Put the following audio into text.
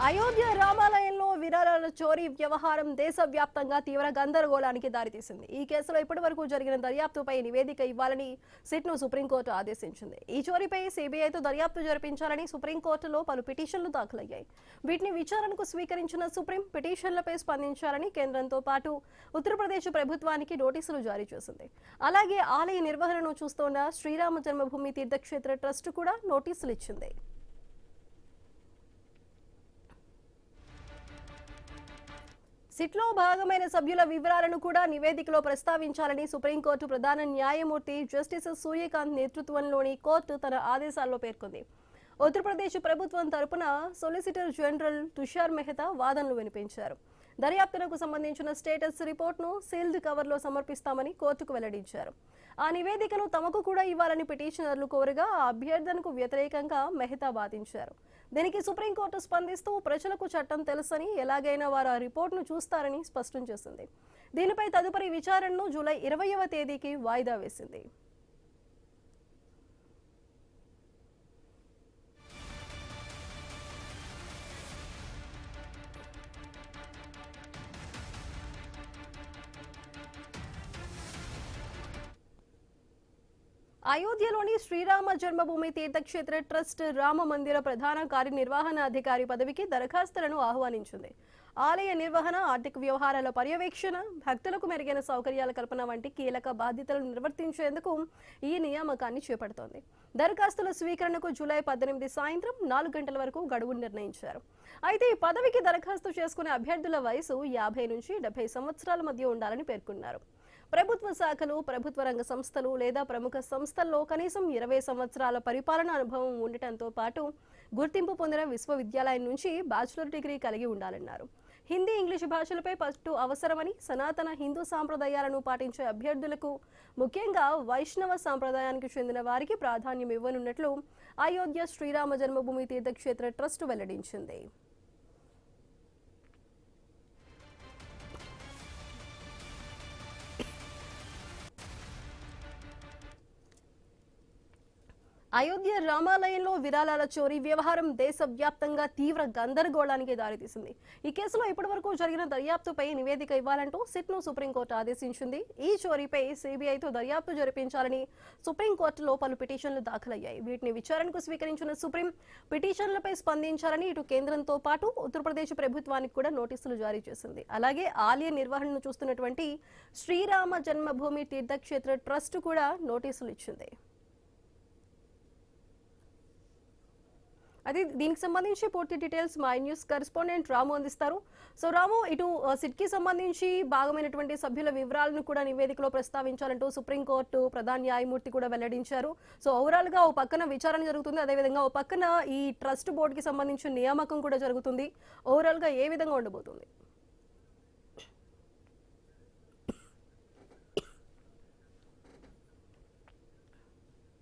అయోధ్య రామాలయంలో విరాళాల చోరీ వ్యవహారం దేశవ్యాప్తంగా తీవ్ర గందరగోళానికి దారితీసింది. ఈ కేసులో ఇప్పటివరకు జరిగిన దర్యాప్తుపై నివేదిక ఇవ్వాలని సిట్ను సుప్రీంకోర్టు ఆదేశించింది. ఈ చోరీపై సీబీఐతో దర్యాప్తు జరిపించాలని సుప్రీంకోర్టులో పలు పిటిషన్లు దాఖలయ్యాయి. వీటిని విచారణకు స్వీకరించిన సుప్రీం పిటిషన్లపై స్పందించాలని కేంద్రంతో పాటు ఉత్తరప్రదేశ్ ప్రభుత్వానికి నోటీసులు జారీ చేసింది. అలాగే ఆలయ నిర్వహణను చూస్తోన్న శ్రీరామ జన్మభూమి తీర్థక్షేత్ర ట్రస్ట్ కూడా నోటీసులు ఇచ్చింది. సిట్లో భాగమైన సభ్యుల వివరాలను కూడా నివేదికలో ప్రస్తావించాలని సుప్రీంకోర్టు ప్రధాన న్యాయమూర్తి జస్టిస్ సూర్యకాంత్ నేతృత్వంలోని కోర్టు తన ఆదేశాల్లో పేర్కొంది. ఉత్తరప్రదేశ్ ప్రభుత్వం తరపున సొలిసిటర్ జనరల్ తుషార్ మెహతా వాదనలు వినిపించారు. దర్యాప్తునకు సంబంధించిన స్టేటస్ రిపోర్ట్ను సీల్డ్ కవర్లో సమర్పిస్తామని కోర్టుకు వెల్లడించారు. ఆ నివేదికను తమకు కూడా ఇవ్వాలని పిటిషనర్లు కోరగా ఆ అభ్యర్థనకు వ్యతిరేకంగా మెహతా వాదించారు. దీనికి సుప్రీంకోర్టు స్పందిస్తూ ప్రజలకు చట్టం తెలుసని, ఎలాగైనా వారు ఆ రిపోర్ట్ను చూస్తారని స్పష్టం చేసింది. దీనిపై తదుపరి విచారణను జూలై 20వ తేదీకి వాయిదా వేసింది. అయోధ్యలోని శ్రీరామ జన్మభూమి తీర్థక్షేత్ర ట్రస్ట్ రామ మందిర ప్రధాన కార్యనిర్వహణాధికారి పదవికి దరఖాస్తులను ఆహ్వానించింది. ఆలయ నిర్వహణ, ఆర్థిక వ్యవహారాల పర్యవేక్షణ, భక్తులకు మెరుగైన సౌకర్యాల కల్పన వంటి కీలక బాధ్యతలను నిర్వర్తించేందుకు ఈ నియామకాన్ని చేపడుతోంది. దరఖాస్తుల స్వీకరణకు జూలై 18 సాయంత్రం 4 గంటల వరకు గడువు నిర్ణయించారు. అయితే ఈ పదవికి దరఖాస్తు చేసుకునే అభ్యర్థుల వయసు 50 నుంచి 70 సంవత్సరాల మధ్య ఉండాలని పేర్కొన్నారు. ప్రభుత్వ శాఖలు, ప్రభుత్వ రంగ సంస్థలు లేదా ప్రముఖ సంస్థల్లో కనీసం 20 సంవత్సరాల పరిపాలన అనుభవం ఉండటంతో పాటు గుర్తింపు పొందిన విశ్వవిద్యాలయం నుంచి బ్యాచిలర్ డిగ్రీ కలిగి ఉండాలన్నారు. హిందీ, ఇంగ్లీషు భాషలపై పట్టు అవసరమని, సనాతన హిందూ సాంప్రదాయాలను పాటించే అభ్యర్థులకు, ముఖ్యంగా వైష్ణవ సాంప్రదాయానికి చెందిన వారికి ప్రాధాన్యం ఇవ్వనున్నట్లు అయోధ్య శ్రీరామ జన్మభూమి తీర్థక్షేత్ర ట్రస్ట్ వెల్లడించింది. అయోధ్య రామాలయంలో విరాళాల చోరీ వ్యవహారం దేశవ్యాప్తంగా తీవ్ర గందరగోళానికి దారితీసింది. ఈ కేసులో ఇప్పటివరకు జరిగిన దర్యాప్తుపై నివేదిక ఇవ్వాలంటూ సిట్ను సుప్రీంకోర్టు ఆదేశించింది. ఈ చోరీపై సీబీఐతో దర్యాప్తు జరిపించాలని సుప్రీంకోర్టులో పలు పిటిషన్లు దాఖలయ్యాయి. వీటిని విచారణకు స్వీకరించిన సుప్రీం పిటిషన్లపై స్పందించాలని ఇటు కేంద్రంతో పాటు ఉత్తరప్రదేశ్ ప్రభుత్వానికి కూడా నోటీసులు జారీ చేసింది. అలాగే ఆలయ నిర్వహణను చూస్తున్నటువంటి శ్రీరామ జన్మభూమి తీర్థక్షేత్ర ట్రస్ట్ కూడా నోటీసులు ఇచ్చింది. అది దీనికి సంబంధించి పూర్తి డీటెయిల్స్ మా న్యూస్ కరెస్పాండెంట్ రాము అందిస్తారు. సో రాము, ఇటు సిట్కి సంబంధించి భాగమైనటువంటి సభ్యుల వివరాలను కూడా నివేదికలో ప్రస్తావించాలంటూ సుప్రీంకోర్టు ప్రధాన న్యాయమూర్తి కూడా వెల్లడించారు. సో ఓవరాల్ గా ఓ పక్కన విచారణ జరుగుతుంది, అదేవిధంగా ఓ పక్కన ఈ ట్రస్ట్ బోర్డుకి సంబంధించిన నియామకం కూడా జరుగుతుంది. ఓవరాల్ గా ఏ విధంగా ఉండబోతుంది?